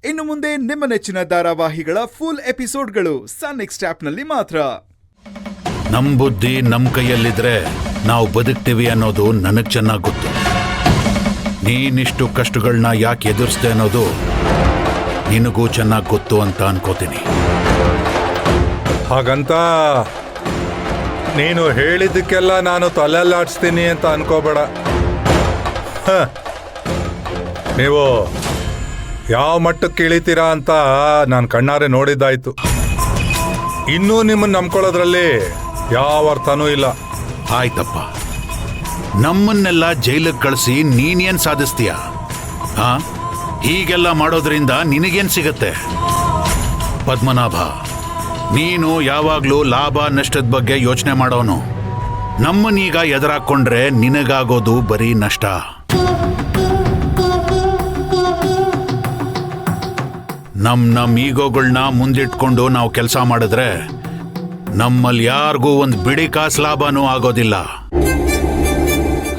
ಇನ್ನು ಮುಂದೆ ನಿಮ್ಮ ನೆಚ್ಚಿನ ಧಾರಾವಾಹಿಗಳ ಫುಲ್ ಎಪಿಸೋಡ್ಗಳು ಸನ್ ನೆಕ್ಸ್ಟ್ ಆಪ್ನಲ್ಲಿ ಮಾತ್ರ. ನಮ್ ಬುದ್ಧಿ ನಮ್ ಕೈಯಲ್ಲಿದ್ರೆ ನಾವು ಬದುಕ್ತೀವಿ ಅನ್ನೋದು ನನಗ್ ಚೆನ್ನಾಗ್ ಗೊತ್ತು. ನೀನಿಷ್ಟು ಕಷ್ಟಗಳನ್ನ ಯಾಕೆ ಎದುರಿಸ್ದೆ ಅನ್ನೋದು ನಿನಗೂ ಚೆನ್ನಾಗ್ ಗೊತ್ತು ಅಂತ ಅನ್ಕೋತೀನಿ. ಹಾಗಂತ ನೀನು ಹೇಳಿದ್ದಕ್ಕೆಲ್ಲ ನಾನು ತಲೆಲ್ಲಾಡಿಸ್ತೀನಿ ಅಂತ ಅನ್ಕೋಬೇಡ. ನೀವು ಯಾವ ಮಟ್ಟಕ್ಕೆ ಇಳಿತೀರಾ ಅಂತ ನಾನು ಕಣ್ಣಾರೆ ನೋಡಿದ್ದಾಯ್ತು. ಇನ್ನೂ ನಿಮ್ಮನ್ನು ನಂಬ್ಕೊಳ್ಳೋದ್ರಲ್ಲಿ ಯಾವ ಅರ್ಥನೂ ಇಲ್ಲ. ಆಯ್ತಪ್ಪ, ನಮ್ಮನ್ನೆಲ್ಲ ಜೈಲಿಗೆ ಕಳಿಸಿ ನೀನೇನ್ ಸಾಧಿಸ್ತೀಯ? ಹೀಗೆಲ್ಲ ಮಾಡೋದ್ರಿಂದ ನಿನಗೇನ್ ಸಿಗತ್ತೆ? ಪದ್ಮನಾಭ, ನೀನು ಯಾವಾಗ್ಲೂ ಲಾಭ ನಷ್ಟದ ಬಗ್ಗೆ ಯೋಚನೆ ಮಾಡೋನು. ನಮ್ಮನ್ನೀಗ ಎದುರಾಕೊಂಡ್ರೆ ನಿನಗಾಗೋದು ಬರೀ ನಷ್ಟ. ನಮ್ ಈಗೋಗಳನ್ನ ಮುಂದಿಟ್ಕೊಂಡು ನಾವು ಕೆಲಸ ಮಾಡಿದ್ರೆ ನಮ್ಮಲ್ಲಿ ಯಾರಿಗೂ ಒಂದು ಬಿಡಿ ಕಾಸು ಲಾಭನೂ ಆಗೋದಿಲ್ಲ.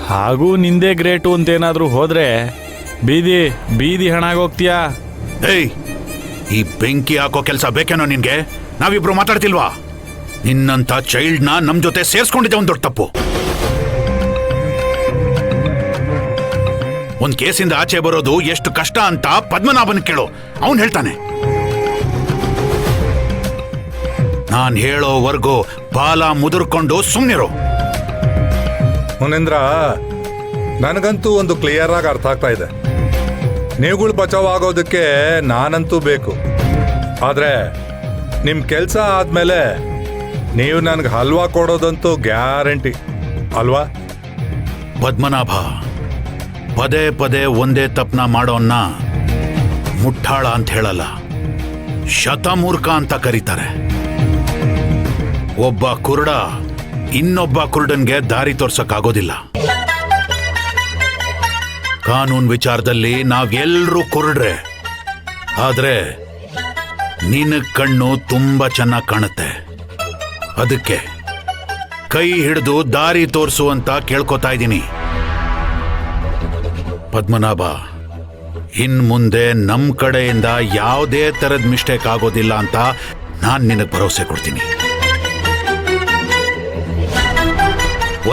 ಹಾಗೂ ನಿಂದೇ ಗ್ರೇಟು ಅಂತೇನಾದ್ರೂ ಹೋದ್ರೆ ಬೀದಿ ಬೀದಿ ಹಣಾಗೋಗ್ತೀಯಾ? ಏಯ್, ಈ ಬೆಂಕಿ ಹಾಕೋ ಕೆಲಸ ಬೇಕೇನೋ ನಿನ್ಗೆ? ನಾವಿಬ್ರು ಮಾತಾಡ್ತಿಲ್ವಾ? ನಿನ್ನಂತ ಚೈಲ್ಡ್ನ ನಮ್ ಜೊತೆ ಸೇರ್ಸ್ಕೊಂಡಿದ್ದೆ ಒಂದು ದೊಡ್ಡ ತಪ್ಪು. ಒಂದ್ ಕೇಸಿಂದ ಆಚೆ ಬರೋದು ಎಷ್ಟು ಕಷ್ಟ ಅಂತ ಪದ್ಮನಾಭನ್ ಕೇಳು, ಅವನ್ ಹೇಳ್ತಾನೆ. ನಾನ್ ಹೇಳೋವರೆಗೂ ಬಾಲ ಮುದುರ್ಕೊಂಡು ಸುಮ್ನಿರು. ಮುನೇಂದ್ರ, ನನಗಂತೂ ಒಂದು ಕ್ಲಿಯರ್ ಆಗಿ ಅರ್ಥ ಆಗ್ತಾ ಇದೆ. ನೀವುಗಳು ಬಚಾವ್ ಆಗೋದಕ್ಕೆ ನಾನಂತೂ ಬೇಕು. ಆದ್ರೆ ನಿಮ್ ಕೆಲಸ ಆದ್ಮೇಲೆ ನೀವು ನನಗೆ ಹಲ್ವಾ ಕೊಡೋದಂತೂ ಗ್ಯಾರಂಟಿ ಅಲ್ವಾ? ಪದ್ಮನಾಭ, ಪದೇ ಪದೇ ಒಂದೇ ತಪ್ಪನ ಮಾಡೋನ್ನ ಮುಟ್ಟಾಳ ಅಂತ ಹೇಳಲ್ಲ, ಶತಮೂರ್ಖ ಅಂತ ಕರೀತಾರೆ. ಒಬ್ಬ ಕುರುಡ ಇನ್ನೊಬ್ಬ ಕುರುಡನ್ಗೆ ದಾರಿ ತೋರ್ಸಕ್ಕಾಗೋದಿಲ್ಲ. ಕಾನೂನು ವಿಚಾರದಲ್ಲಿ ನಾವೆಲ್ಲರೂ ಕುರುಡ್ರೆ, ಆದ್ರೆ ನಿನ್ನ ಕಣ್ಣು ತುಂಬಾ ಚೆನ್ನಾಗಿ ಕಾಣುತ್ತೆ. ಅದಕ್ಕೆ ಕೈ ಹಿಡಿದು ದಾರಿ ತೋರಿಸು ಅಂತ ಕೇಳ್ಕೊತಾ ಇದ್ದೀನಿ. ಪದ್ಮನಾಭ, ಇನ್ ಮುಂದೆ ನಮ್ ಕಡೆಯಿಂದ ಯಾವುದೇ ತರದ ಮಿಸ್ಟೇಕ್ ಆಗೋದಿಲ್ಲ ಅಂತ ನಾನ್ ನಿನಗೆ ಭರವಸೆ ಕೊಡ್ತೀನಿ.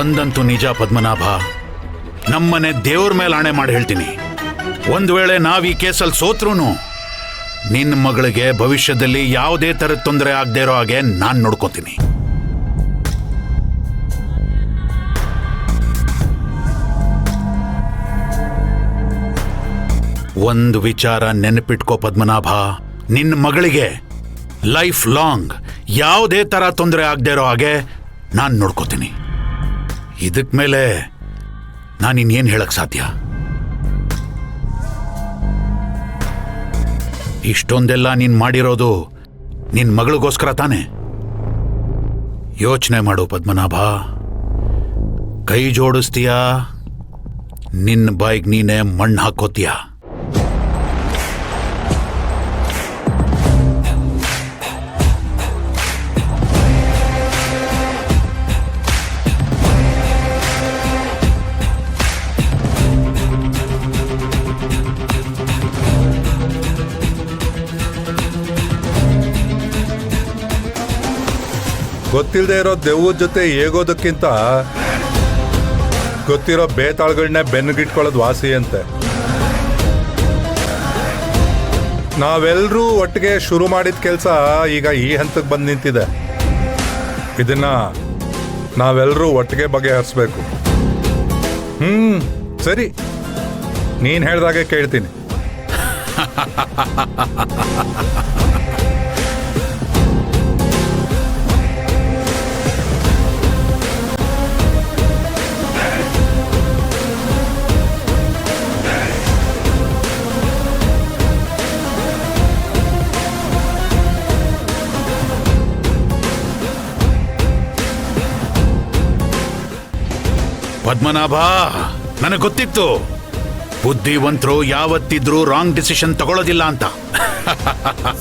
ಒಂದಂತೂ ನಿಜ ಪದ್ಮನಾಭ, ನಮ್ಮನೆ ದೇವ್ರ ಮೇಲೆ ಆಣೆ ಮಾಡಿ ಹೇಳ್ತೀನಿ, ಒಂದ್ ವೇಳೆ ನಾವ್ ಈ ಕೇಸಲ್ಲಿ ಸೋತ್ರುನು ನಿನ್ನ ಮಗಳಿಗೆ ಭವಿಷ್ಯದಲ್ಲಿ ಯಾವುದೇ ತರದ ತೊಂದರೆ ಆಗದೆ ಇರೋ ಹಾಗೆ ನಾನ್ ನೋಡ್ಕೋತೀನಿ. ಒಂದು ವಿಚಾರ ನೆನಪಿಟ್ಕೋ ಪದ್ಮನಾಭ, ನಿನ್ನ ಮಗಳಿಗೆ ಲೈಫ್ ಲಾಂಗ್ ಯಾವುದೇ ತರ ತೊಂದರೆ ಆಗದೆ ಇರೋ ಹಾಗೆ ನಾನು ನೋಡ್ಕೋತೀನಿ. ಇದಕ್ ಮೇಲೆ ನಾನಿನ್ನೇನು ಹೇಳಕ್ ಸಾಧ್ಯ? ಇಷ್ಟೊಂದೆಲ್ಲ ನೀನ್ ಮಾಡಿರೋದು ನಿನ್ ಮಗಳಿಗೋಸ್ಕರ ತಾನೆ? ಯೋಚನೆ ಮಾಡು ಪದ್ಮನಾಭ. ಕೈ ಜೋಡಿಸ್ತೀಯಾ, ನಿನ್ನ ಬಾಯಿಗೆ ನೀನೇ ಮಣ್ಣು ಹಾಕೋತೀಯಾ? ಗೊತ್ತಿಲ್ಲದೆ ಇರೋ ದೆವ್ವದ ಜೊತೆ ಹೇಗೋದಕ್ಕಿಂತ ಗೊತ್ತಿರೋ ಬೇತಾಳ್ಗಳನ್ನೇ ಬೆನ್ನುಗಿಟ್ಕೊಳ್ಳೋದು ವಾಸಿ ಅಂತೆ. ನಾವೆಲ್ಲರೂ ಒಟ್ಟಿಗೆ ಶುರು ಮಾಡಿದ ಕೆಲಸ ಈಗ ಈ ಹಂತಕ್ಕೆ ಬಂದು ನಿಂತಿದೆ. ಇದನ್ನ ನಾವೆಲ್ಲರೂ ಒಟ್ಟಿಗೆ ಬಗೆಹರಿಸ್ಬೇಕು. ಸರಿ, ನೀನ್ ಹೇಳ್ದಾಗೆ ಕೇಳ್ತೀನಿ. ಪದ್ಮನಾಭ, ನನಗೆ ಗೊತ್ತಿತ್ತು ಬುದ್ಧಿವಂತರು ಯಾವತ್ತಿದ್ರೂ ರಾಂಗ್ ಡಿಸಿಷನ್ ತಗೊಳ್ಳೋದಿಲ್ಲ ಅಂತ.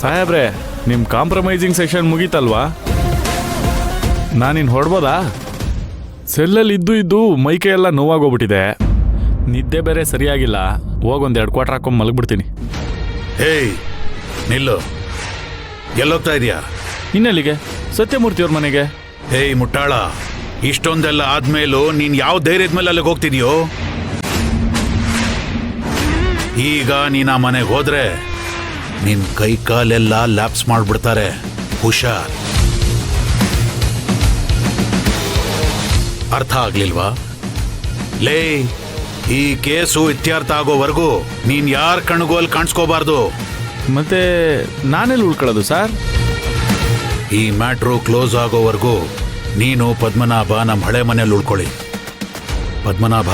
ಸಾಹೇಬ್ರೆ, ನಿಮ್ ಕಾಂಪ್ರಮೈಸಿಂಗ್ ಸೆಷನ್ ಮುಗೀತಲ್ವಾ? ನಾನಿನ್ ಹೊಡ್ಬೋದಾ? ಸೆಲ್ಲಲ್ಲಿ ಇದ್ದು ಮೈಕೈ ಎಲ್ಲ ನೋವಾಗೋಗ್ಬಿಟ್ಟಿದೆ. ನಿದ್ದೆ ಬೇರೆ ಸರಿಯಾಗಿಲ್ಲ. ಹೋಗೊಂದು 2 ಕ್ವಾರ್ಟರ್ ಹಾಕೊಂಡು ಮಲಗ್ಬಿಡ್ತೀನಿ. ಹೇಯ್, ನಿಲ್ಲು. ಎಲ್ಲೋಗ್ತಾ ಇದೀಯಾ? ಇನ್ನೆಲ್ಲಿಗೆ? ಸತ್ಯಮೂರ್ತಿಯವ್ರ ಮನೆಗೆ. ಹೇಯ್ ಮುಟ್ಟಾಳ, ಇಷ್ಟೊಂದೆಲ್ಲ ಆದ್ಮೇಲೂ ನೀನ್ ಯಾವ ಧೈರ್ಯದ ಮೇಲೆ ಅಲ್ಲಿಗೆ ಹೋಗ್ತಿದ್ಯೋ? ಈಗ ನೀನ್ ಆ ಮನೆಗೆ ಹೋದ್ರೆ ನಿನ್ ಕೈ ಕಾಲೆಲ್ಲ ಲ್ಯಾಪ್ಸ್ ಮಾಡ್ಬಿಡ್ತಾರೆ. ಹುಷಾರ್. ಅರ್ಥ ಆಗ್ಲಿಲ್ವಾ? ಲೇ, ಈ ಕೇಸು ಇತ್ಯರ್ಥ ಆಗೋವರೆಗೂ ನೀನ್ ಯಾರ ಕಣ್ಗೂ ಅಲ್ಲಿ ಕಾಣಿಸ್ಕೋಬಾರ್ದು. ಮತ್ತೆ ನಾನೆಲ್ಲಿ ಉಳ್ಕೊಳ್ಳೋದು ಸರ್? ಈ ಮ್ಯಾಟ್ರು ಕ್ಲೋಸ್ ಆಗೋವರೆಗೂ ನೀನು ಪದ್ಮನಾಭ ನಮ್ಮ ಹಳೆ ಮನೆಯಲ್ಲಿ ಉಳ್ಕೊಳ್ಳಿ. ಪದ್ಮನಾಭ,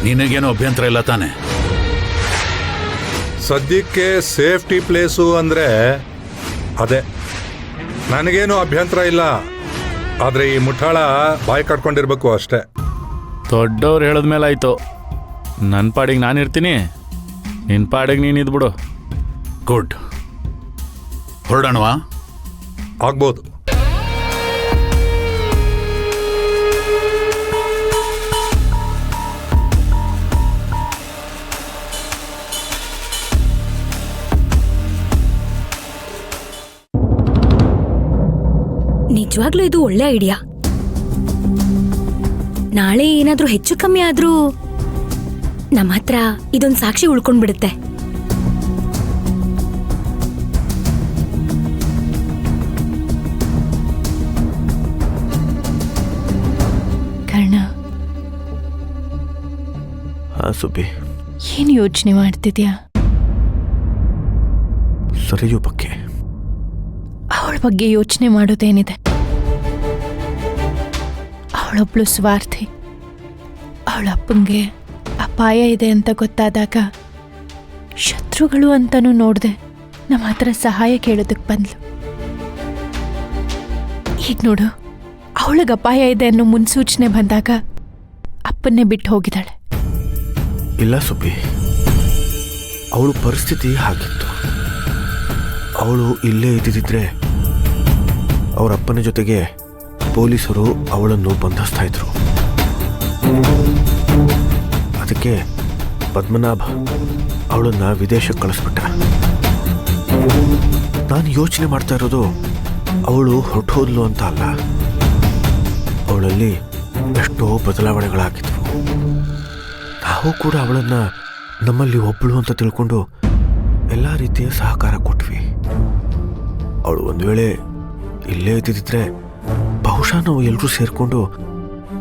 ನಿನಗೇನು ಅಭ್ಯಂತರ ಇಲ್ಲ ತಾನೆ? ಸದ್ಯಕ್ಕೆ ಸೇಫ್ಟಿ ಪ್ಲೇಸು ಅಂದರೆ ಅದೇ. ನನಗೇನು ಅಭ್ಯಂತರ ಇಲ್ಲ. ಆದರೆ ಈ ಮುಠಾಳ ಬಾಯಿ ಕಟ್ಕೊಂಡಿರ್ಬೇಕು ಅಷ್ಟೇ. ದೊಡ್ಡವ್ರು ಹೇಳದ್ಮೇಲೆ ಆಯ್ತು. ನನ್ನ ಪಾಡಿಗೆ ನಾನು ಇರ್ತೀನಿ, ನಿನ್ನ ಪಾಡಿಗೆ ನೀನು ಇದ್ಬಿಡು. ಗುಡ್. ಹೊರಡೋಣವಾ? ಆಗ್ಬೋದು. ನಿಜವಾಗ್ಲೂ ಇದು ಒಳ್ಳೆ ಐಡಿಯಾ. ನಾಳೆ ಏನಾದ್ರೂ ಹೆಚ್ಚು ಕಮ್ಮಿ ಆದ್ರೂ ನಮ್ಮ ಹತ್ರ ಇದೊಂದು ಸಾಕ್ಷಿ ಉಳ್ಕೊಂಡ್ಬಿಡುತ್ತೆ. ಕರ್ಣ, ಸುಬ್ಬಿ, ಏನು ಯೋಚನೆ ಮಾಡ್ತಿದ್ಯಾ? ಸರಿಯು ಬಗ್ಗೆ. ಅವಳ ಬಗ್ಗೆ ಯೋಚನೆ ಮಾಡೋದೇನಿದೆ? ಅವಳೊಬ್ಳು ಸ್ವಾರ್ಥಿ. ಅವಳ ಅಪ್ಪಂಗೆ ಅಪಾಯ ಇದೆ ಅಂತ ಗೊತ್ತಾದಾಗ ಶತ್ರುಗಳು ಅಂತನೂ ನೋಡ್ದೆ ನಮ್ಮ ಹತ್ರ ಸಹಾಯ ಕೇಳೋದಕ್ಕೆ ಬಂದ್ಲು. ಈಗ ನೋಡು, ಅವಳಿಗೆ ಅಪಾಯ ಇದೆ ಅನ್ನೋ ಮುನ್ಸೂಚನೆ ಬಂದಾಗ ಅಪ್ಪನ್ನೇ ಬಿಟ್ಟು ಹೋಗಿದ್ದಾಳೆ. ಇಲ್ಲ ಸುಬ್ಬಿ, ಅವಳು ಪರಿಸ್ಥಿತಿ ಹಾಗಿತ್ತು. ಅವಳು ಇಲ್ಲೇ ಇದ್ದಿದ್ರೆ ಅವರ ಅಪ್ಪನ ಜೊತೆಗೆ ಪೊಲೀಸರು ಅವಳನ್ನು ಬಂಧಿಸ್ತಾ ಇದ್ರು. ಅದಕ್ಕೆ ಪದ್ಮನಾಭ ಅವಳನ್ನ ವಿದೇಶಕ್ಕೆ ಕಳಿಸ್ಬಿಟ್ಟ. ನಾನು ಯೋಚನೆ ಮಾಡ್ತಾ ಇರೋದು ಅವಳು ಹೊರಟೋದ್ಲು ಅಂತ ಅಲ್ಲ, ಅವಳಲ್ಲಿ ಎಷ್ಟೋ ಬದಲಾವಣೆಗಳಾಗಿದ್ವು. ನಾವು ಕೂಡ ಅವಳನ್ನ ನಮ್ಮಲ್ಲಿ ಒಬ್ಬಳು ಅಂತ ತಿಳ್ಕೊಂಡು ಎಲ್ಲ ರೀತಿಯ ಸಹಕಾರ ಕೊಟ್ವಿ. ಅವಳು ಒಂದು ವೇಳೆ ಇಲ್ಲೇ ಇದ್ದಿದ್ರೆ ಬಹುಶಃ ನಾವು ಎಲ್ಲರೂ ಸೇರಿಕೊಂಡು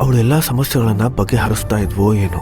ಅವಳೆಲ್ಲ ಸಮಸ್ಯೆಗಳನ್ನು ಬಗೆಹರಿಸ್ತಾ ಇದ್ವೋ ಏನೋ.